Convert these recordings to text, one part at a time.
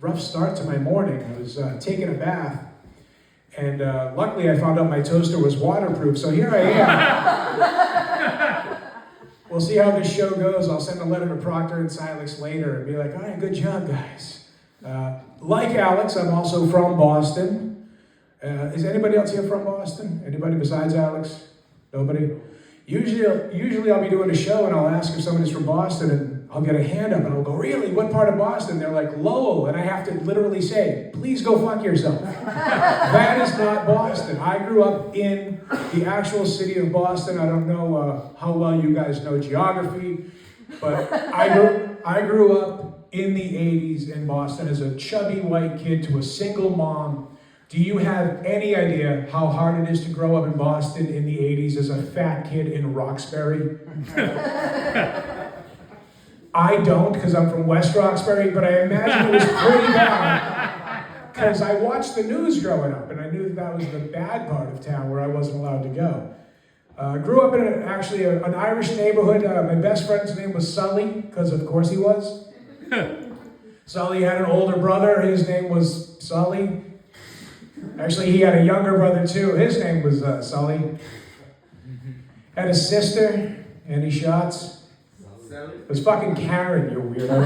rough start to my morning. I was taking a bath, and luckily I found out my toaster was waterproof, so here I am. We'll see how this show goes. I'll send a letter to Proctor and Silex later and be like, all right, good job, guys. Like Alex, I'm also from Boston. Is anybody else here from Boston? Anybody besides Alex? Nobody? Usually I'll be doing a show and I'll ask if somebody's from Boston and I'll get a hand up and I'll go, really? What part of Boston? They're like, Lowell. And I have to literally say, please go fuck yourself. That is not Boston. I grew up in the actual city of Boston. I don't know how well you guys know geography, but I grew up in the 80s in Boston as a chubby white kid to a single mom. Do you have any idea how hard it is to grow up in Boston in the 80s as a fat kid in Roxbury? I don't, because I'm from West Roxbury, but I imagine it was pretty bad. Because I watched the news growing up, and I knew that was the bad part of town where I wasn't allowed to go. Grew up in an Irish neighborhood. My best friend's name was Sully, because of course he was. Sully had an older brother. His name was Sully. Actually, he had a younger brother too. His name was Sully. Had a sister, Andy Schatz. It was fucking Karen, you weirdo.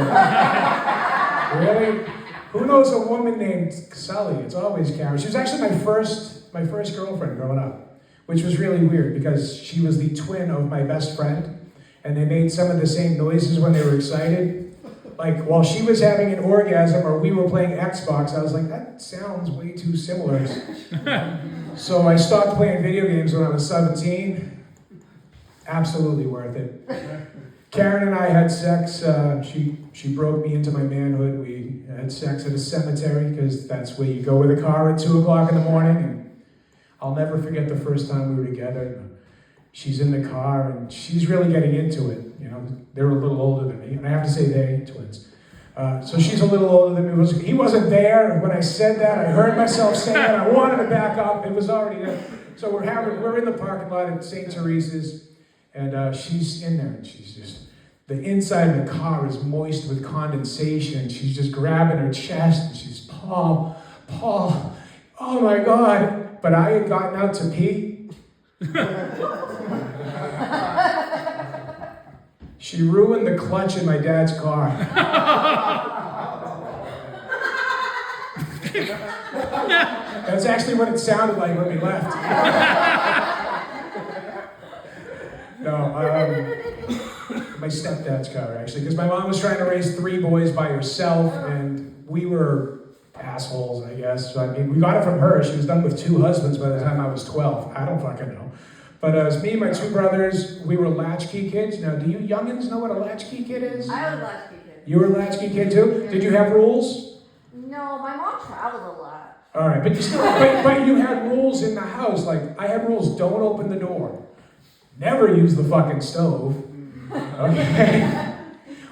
Really? Who knows a woman named Sully? It's always Karen. She was actually my first girlfriend growing up, which was really weird because she was the twin of my best friend, and they made some of the same noises when they were excited. Like, while she was having an orgasm or we were playing Xbox, I was like, that sounds way too similar. So I stopped playing video games when I was 17. Absolutely worth it. Karen and I had sex. She broke me into my manhood. We had sex at a cemetery because that's where you go with a car at 2 o'clock in the morning. And I'll never forget the first time we were together. She's in the car and she's really getting into it. You know, they're a little older than me, and I have to say they, twins. So she's a little older than me. He wasn't there when I said that. I heard myself say that. I wanted to back up. It was already there. So we're in the parking lot at St. Teresa's, and she's in there, and she's just, the inside of the car is moist with condensation, and she's just grabbing her chest, and she's, Paul, oh my God. But I had gotten out to pee. She ruined the clutch in my dad's car. That's actually what it sounded like when we left. No, my stepdad's car, actually, because my mom was trying to raise 3 boys by herself, and we were assholes, I guess. So, I mean, we got it from her. She was done with 2 husbands by the time I was 12. I don't fucking know. But it was me and my 2 brothers. We were latchkey kids. Now, do you youngins know what a latchkey kid is? I was a latchkey kid. You were a latchkey kid too? Did you have rules? No, my mom traveled a lot. All right, but you had rules in the house. Like, I had rules: don't open the door, never use the fucking stove. Okay.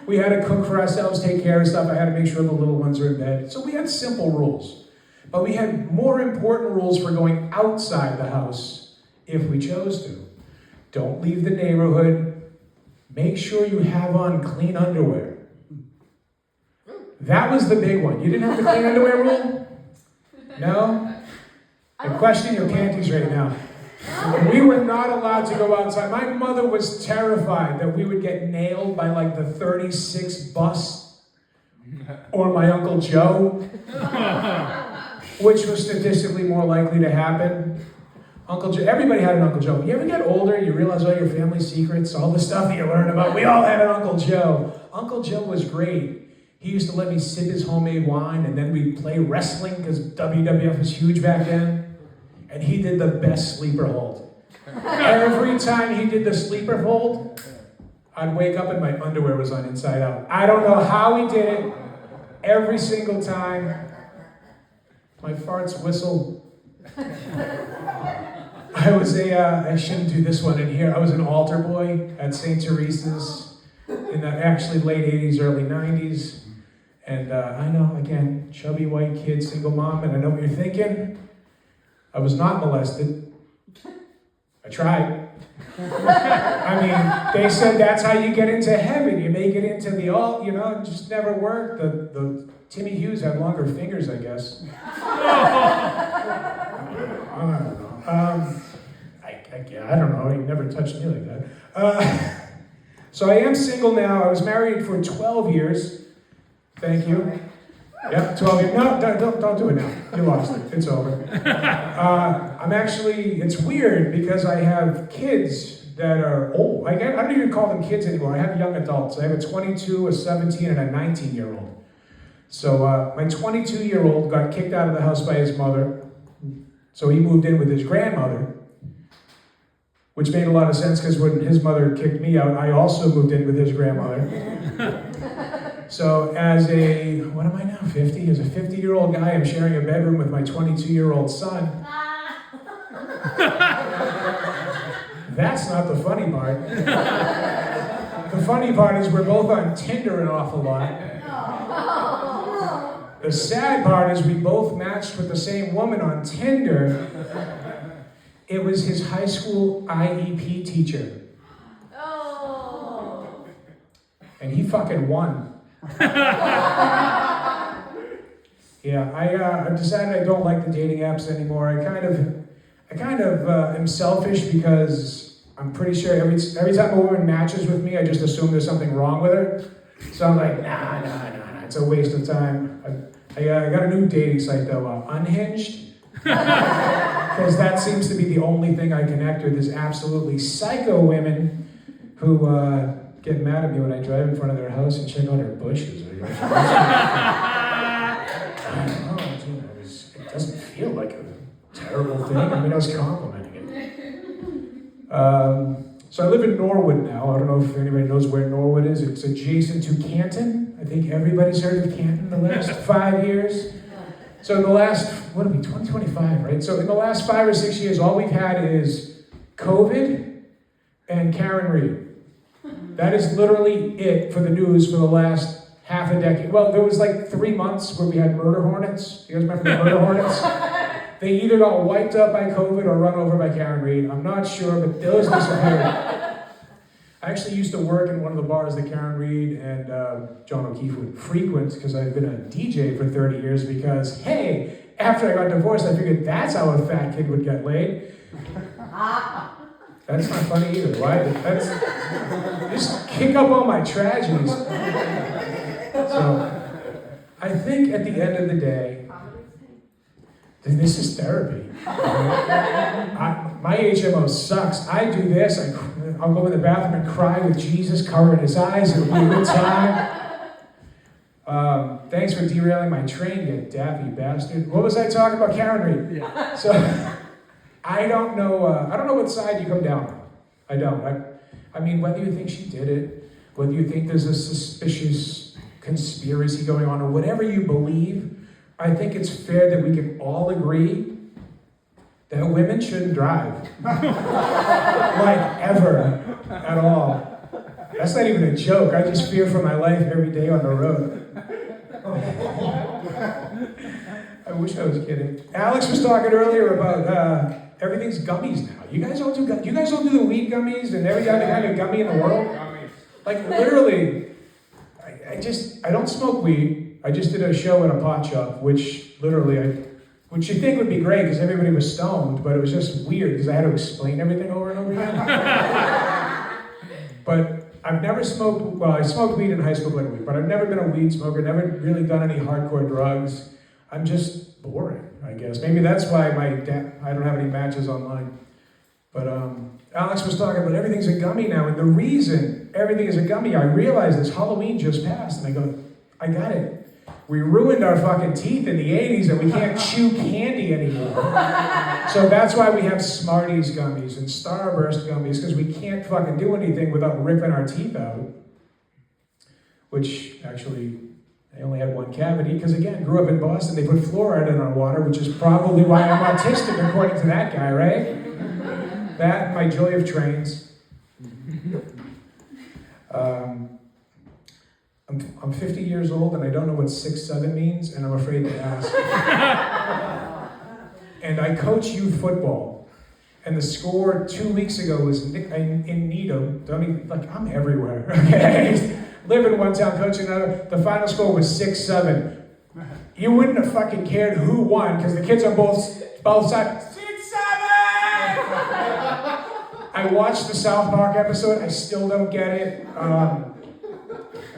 We had to cook for ourselves, take care of stuff. I had to make sure the little ones are in bed. So we had simple rules, but we had more important rules for going outside the house. If we chose to. Don't leave the neighborhood. Make sure you have on clean underwear. That was the big one. You didn't have the clean underwear rule? No? I question your panties right now. We were not allowed to go outside. My mother was terrified that we would get nailed by like the 36 bus or my Uncle Joe, which was statistically more likely to happen. Uncle Joe, everybody had an Uncle Joe. You ever get older, you realize all your family secrets, all the stuff that you learn about. We all had an Uncle Joe. Uncle Joe was great. He used to let me sip his homemade wine, and then we'd play wrestling, because WWF was huge back then. And he did the best sleeper hold. Every time he did the sleeper hold, I'd wake up and my underwear was on inside out. I don't know how he did it. Every single time. My farts whistle. I shouldn't do this one in here. I was an altar boy at St. Teresa's in the actually late 80s, early 90s. And I know, again, chubby white kid, single mom, and I know what you're thinking. I was not molested. I tried. I mean, they said that's how you get into heaven. You make it into the alt, you know, it just never worked. Timmy Hughes had longer fingers, I guess. I don't know. I don't know. He never touched me like that. So I am single now. I was married for 12 years. Thank you. Yep, 12 years. No, don't do it now. You lost it. It's over. it's weird because I have kids that are old. I don't even call them kids anymore. I have young adults. I have a 22, a 17, and a 19-year-old. So my 22-year-old got kicked out of the house by his mother. So he moved in with his grandmother, which made a lot of sense because when his mother kicked me out, I also moved in with his grandmother. So as a, what am I now, 50? As a 50-year-old guy, I'm sharing a bedroom with my 22-year-old son. That's not the funny part. The funny part is we're both on Tinder an awful lot. The sad part is we both matched with the same woman on Tinder. It was his high school IEP teacher. Oh. And he fucking won. Yeah, I've decided I don't like the dating apps anymore. I kind of am selfish because I'm pretty sure every time a woman matches with me, I just assume there's something wrong with her. So I'm like, nah, it's a waste of time. I got a new dating site though, Unhinged. Because that seems to be the only thing I connect with is absolutely psycho women who get mad at me when I drive in front of their house and check out their bushes. I don't know, it doesn't feel like a terrible thing. I mean, I was complimenting it. So I live in Norwood now. I don't know if anybody knows where Norwood is. It's adjacent to Canton. I think everybody's heard of Canton the last 5 years. So in the last, 2025, right? So in the last 5 or 6 years, all we've had is COVID and Karen Reed. That is literally it for the news for the last half a decade. Well, there was like 3 months where we had murder hornets. You guys remember the murder hornets? They either got wiped out by COVID or run over by Karen Reed. I'm not sure, but those disappeared. I actually used to work in one of the bars that Karen Reed and John O'Keefe would frequent because I've been a DJ for 30 years because, hey, after I got divorced, I figured that's how a fat kid would get laid. That's not funny either. Why? Just kick up all my tragedies. So, I think at the end of the day, this is therapy. My HMO sucks. I do this. I'll go in the bathroom and cry with Jesus covering his eyes. It'll be a good time. Thanks for derailing my train, you daffy bastard. What was I talking about? Karen Reed. Yeah. So I don't know what side you come down on. I don't. I mean, whether you think she did it, whether you think there's a suspicious conspiracy going on, or whatever you believe, I think it's fair that we can all agree that women shouldn't drive. Like, ever, at all. That's not even a joke. I just fear for my life every day on the road. I wish I was kidding. Alex was talking earlier about everything's gummies now. You guys don't do the weed gummies and every other kind of gummy in the world? Like, literally, I don't smoke weed. I just did a show at a pot shop, which you think would be great because everybody was stoned, but it was just weird because I had to explain everything over and over again. But I've never smoked, well, I smoked weed in high school quite a week, but I've never been a weed smoker, never really done any hardcore drugs. I'm just boring, I guess. Maybe that's why I don't have any matches online. But Alex was talking about everything's a gummy now, and the reason everything is a gummy, I realized this Halloween just passed, and I go, I got it. We ruined our fucking teeth in the 80s and we can't chew candy anymore. So that's why we have Smarties gummies and Starburst gummies, because we can't fucking do anything without ripping our teeth out. Which, actually, I only had one cavity, because again, grew up in Boston, they put fluoride in our water, which is probably why I'm autistic, according to that guy, right? That and my joy of trains. I'm 50 years old and I don't know what 6'7" means, and I'm afraid to ask. And I coach youth football. And the score 2 weeks ago was in Needham. I'm everywhere, okay? Live in one town, coaching another. The final score was 6-7. You wouldn't have fucking cared who won, because the kids on both sides. 6-7! I watched the South Park episode. I still don't get it.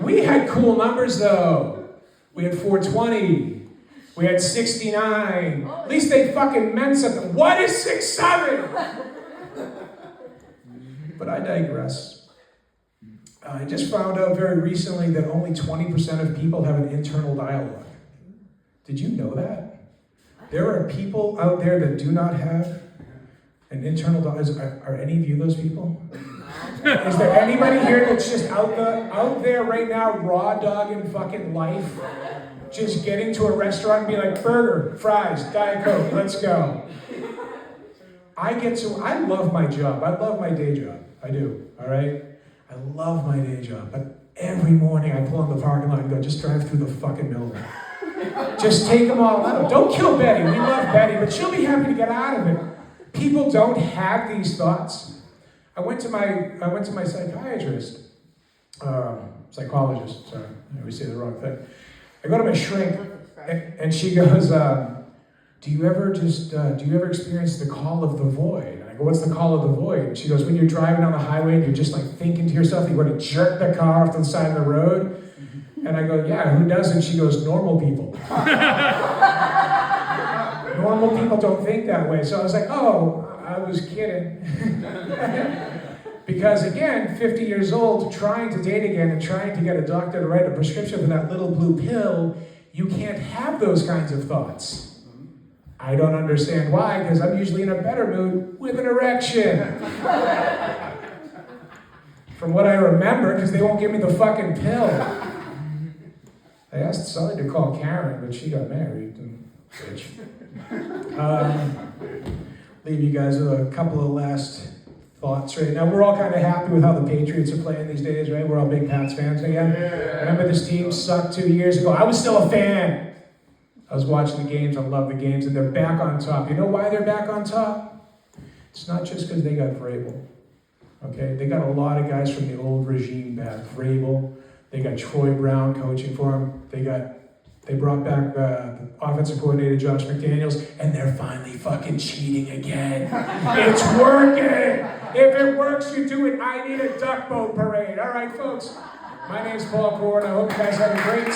We had cool numbers though. We had 420. We had 69. At least they fucking meant something. What is 6-7? But I digress. I just found out very recently that only 20% of people have an internal dialogue. Did you know that? There are people out there that do not have an internal dialogue. Are any of you those people? Is there anybody here that's just out there right now, raw dogging fucking life? Just getting to a restaurant and be like, burger, fries, Diet Coke, let's go. I love my job. I love my day job. I do, all right? I love my day job. But every morning I pull in the parking lot and go, just drive through the fucking building. Just take them all out. Don't kill Betty. We love Betty, but she'll be happy to get out of it. People don't have these thoughts. I went to my psychiatrist, psychologist. Sorry, I always say the wrong thing. I go to my shrink, and she goes, "Do you ever experience the call of the void?" And I go, "What's the call of the void?" And she goes, "When you're driving down the highway and you're just like thinking to yourself, you want to jerk the car off to the side of the road." And I go, "Yeah, who doesn't?" She goes, "Normal people." Normal people don't think that way. So I was like, "Oh, I was kidding." Because again, 50 years old, trying to date again and trying to get a doctor to write a prescription for that little blue pill, you can't have those kinds of thoughts. I don't understand why, because I'm usually in a better mood with an erection. From what I remember, because they won't give me the fucking pill. I asked Sully to call Karen, but she got married. Bitch. Leave you guys with a couple of last thoughts right now. We're all kind of happy with how the Patriots are playing these days, right? We're all big Pats fans again. Yeah. Remember this team sucked 2 years ago? I was still a fan. I was watching the games. I love the games, and they're back on top. You know why they're back on top? It's not just because they got Vrabel. Okay, they got a lot of guys from the old regime back. Vrabel. They got Troy Brown coaching for them. They brought back the offensive coordinator, Josh McDaniels, and they're finally fucking cheating again. It's working! If it works, you do it. I need a duck boat parade. All right, folks. My name's Paul Cord. I hope you guys have a great time.